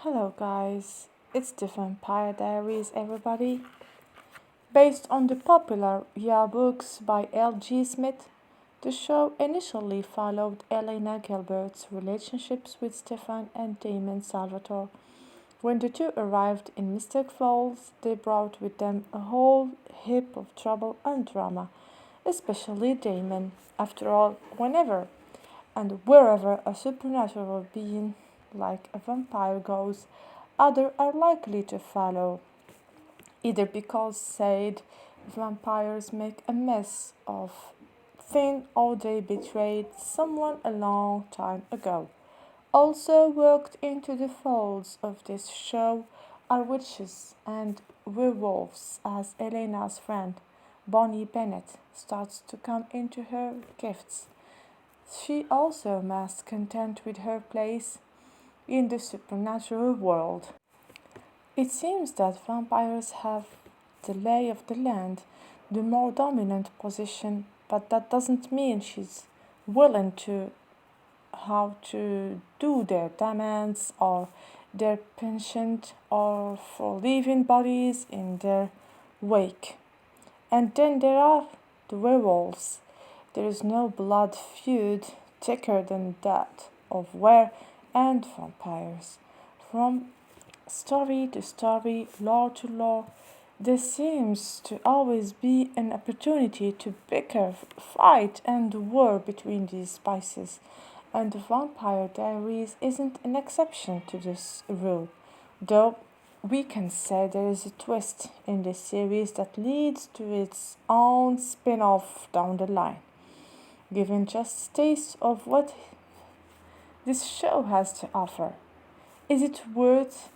Hello, guys. It's the Vampire Diaries, everybody. Based on the popular books by L.G. Smith, the show initially followed Elena Gilbert's relationships with Stefan and Damon Salvatore. When the two arrived in Mystic Falls, they brought with them a whole heap of trouble and drama, especially Damon. After all, whenever and wherever a supernatural being like a vampire goes, others are likely to follow, either because said vampires make a mess of things or they betrayed someone a long time ago. Also worked into the folds of this show are witches and werewolves as Elena's friend, Bonnie Bennett, starts to come into her gifts. She also must contend with her place in the supernatural world. It seems that vampires have the lay of the land, the more dominant position, but that doesn't mean she's willing to how to do their demands or their penchant or for leaving bodies in their wake. And then there are the werewolves. There is no blood feud thicker than that of were and vampires. From story to story, lore to lore, there seems to always be an opportunity to bicker, fight, and war between these spices, and the Vampire Diaries isn't an exception to this rule, though we can say there is a twist in this series that leads to its own spin off down the line, giving just a taste of what this show has to offer. Is it worth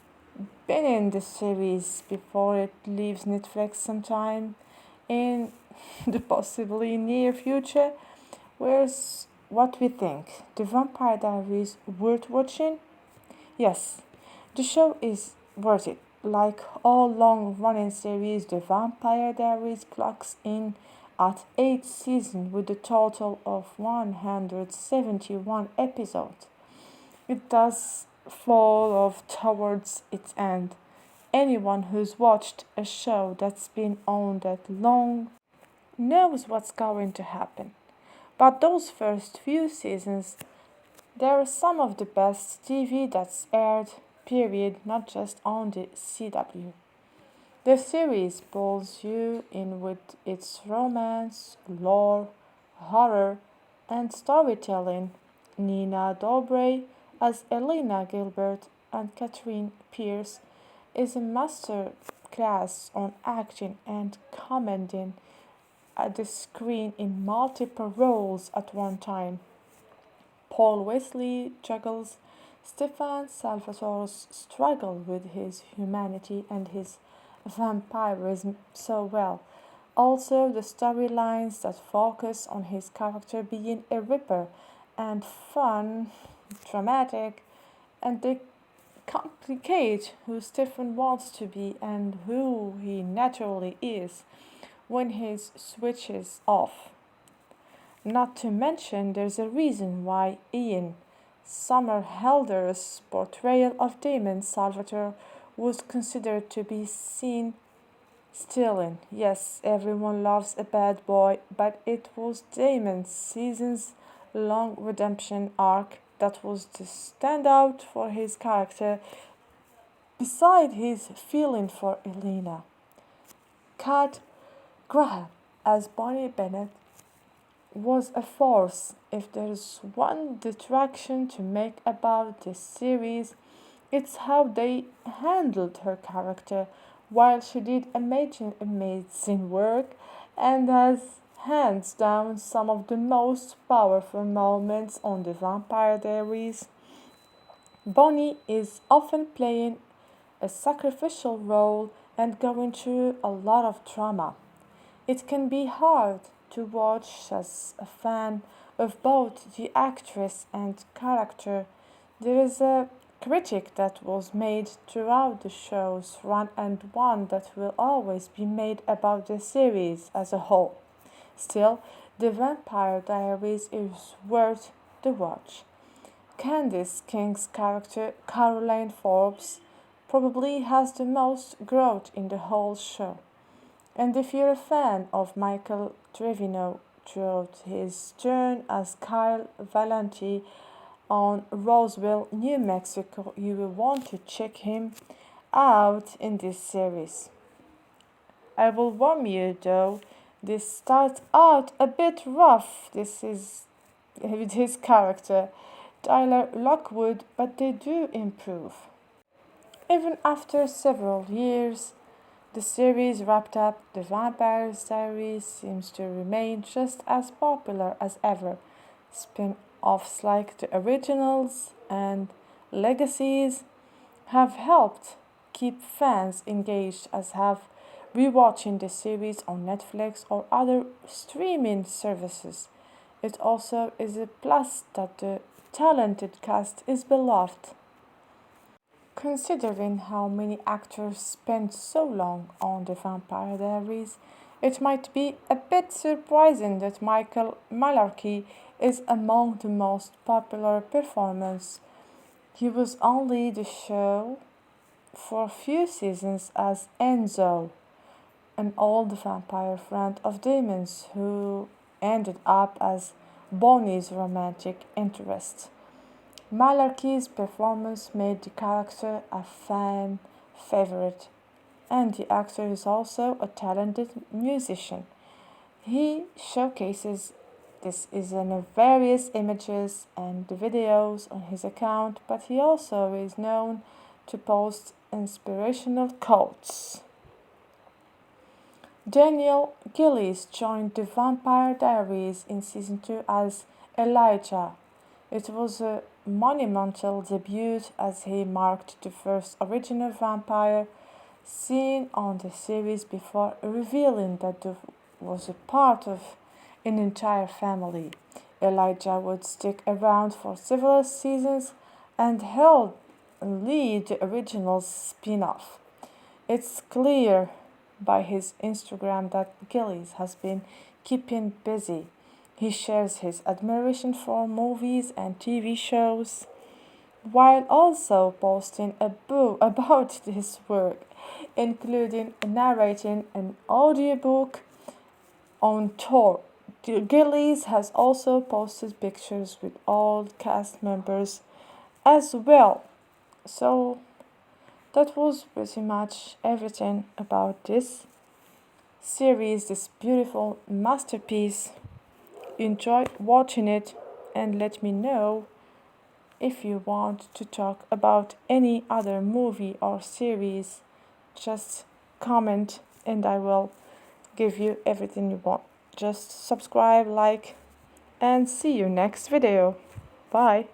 binging the series before it leaves Netflix sometime in the possibly near future? Where's what we think? The Vampire Diaries worth watching? Yes, the show is worth it. Like all long running series, The Vampire Diaries clocks in at 8 seasons with a total of 171 episodes. It does fall off towards its end. Anyone who's watched a show that's been on that long knows what's going to happen. But those first few seasons, they're some of the best TV that's aired, period, not just on the CW. The series pulls you in with its romance, lore, horror, and storytelling. Nina Dobrev as Elena Gilbert and Catherine Pierce is a master class on acting and commanding at the screen in multiple roles at one time. Paul Wesley juggles Stefan Salvatore's struggle with his humanity and his vampirism so well. Also, the storylines that focus on his character being a ripper and fun, dramatic, and they complicate who Stefan wants to be and who he naturally is when he switches off. Not to mention, there's a reason why Ian Somerhalder's portrayal of Damon Salvatore was considered to be scene stealing. Yes, everyone loves a bad boy, but it was Damon's seasons long redemption arc that was the standout for his character, beside his feeling for Elena. Kat Graham as Bonnie Bennett was a force. If there's one detraction to make about this series, it's how they handled her character. While she did amazing work and has hands down some of the most powerful moments on the Vampire Diaries, Bonnie is often playing a sacrificial role and going through a lot of trauma. It can be hard to watch as a fan of both the actress and character. There is a critique that was made throughout the show's run and one that will always be made about the series as a whole. Still, The Vampire Diaries is worth the watch. Candice King's character, Caroline Forbes, probably has the most growth in the whole show. And if you're a fan of Michael Trevino throughout his turn as Kyle Valenti on Roswell, New Mexico, you will want to check him out in this series. I will warn you though, this starts out a bit rough. This is with his character, Tyler Lockwood, but they do improve. Even after several years, the series wrapped up, the Vampire Diaries seems to remain just as popular as ever. Spin offs like the originals and legacies have helped keep fans engaged, as have rewatching the series on Netflix or other streaming services. It also is a plus that the talented cast is beloved. Considering how many actors spent so long on The Vampire Diaries, it might be a bit surprising that Michael Malarkey is among the most popular performers. He was only the show for a few seasons as Enzo, an old vampire friend of Damon's who ended up as Bonnie's romantic interest. Malarkey's performance made the character a fan favorite, and the actor is also a talented musician. He showcases this is in various images and videos on his account, but he also is known to post inspirational quotes. Daniel Gillies joined The Vampire Diaries in season 2 as Elijah. It was a monumental debut as he marked the first original vampire seen on the series before revealing that he was a part of an entire family. Elijah would stick around for several seasons and help lead the original spin off. It's clear by his Instagram that Gillies has been keeping busy. He shares his admiration for movies and TV shows while also posting a book about his work, including narrating an audiobook on tour. Gillies has also posted pictures with all cast members as well. So that was pretty much everything about this series, this beautiful masterpiece. Enjoy watching it and let me know if you want to talk about any other movie or series. Just comment and I will give you everything you want. Just subscribe, like, and see you next video. Bye.